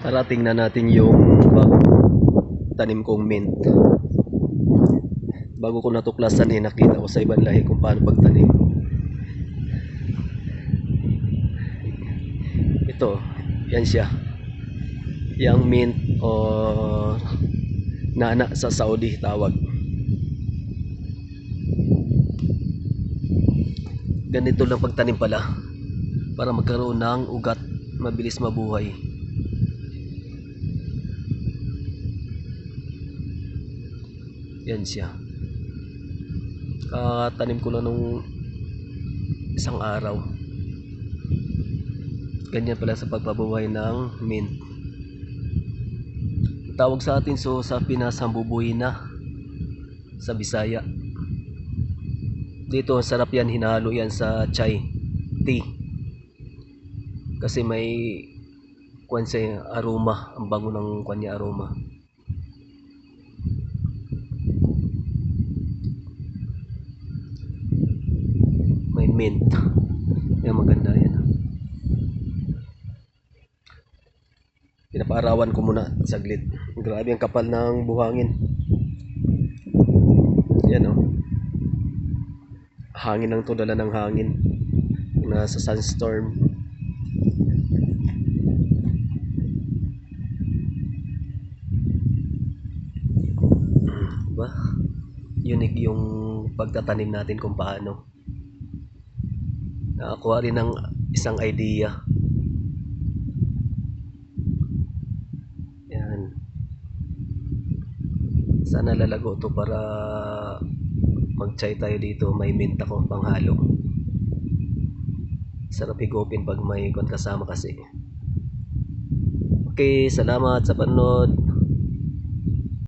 Tara tingnan natin yung bagong tanim kong mint. Bago ko natuklasan nakita ko sa ibang lahi kung paano pagtanim. Ito, yan siya. Yang mint o nana sa Saudi tawag. Ganito lang pagtanim pala para magkaroon ng ugat, mabilis mabuhay. Yan siya. Katanim ko lang nung isang araw. Ganyan pala sa pagpabuhay ng mint. Tawag sa atin sa Pinas hambubuhina sa Bisaya. Dito sarap yan, hinahalo yan sa chai tea. Kasi may kuwan sa aroma, ang bango ng kuwan niya aroma. May mint. Yan maganda yan. Pinapaarawan ko muna saglit. Grabe ang kapal ng buhangin. Yan oh. Hangin lang to, dala ng hangin. Nasa sunstorm. Diba? Unique yung pagtatanim natin kung paano. Nakakuha rin ng isang idea. Yan. Sana lalago to para mag-chai tayo dito. May mint ako panghalo. Sarap higupin pag may kon kasama kasi. Okay, salamat sa panonood.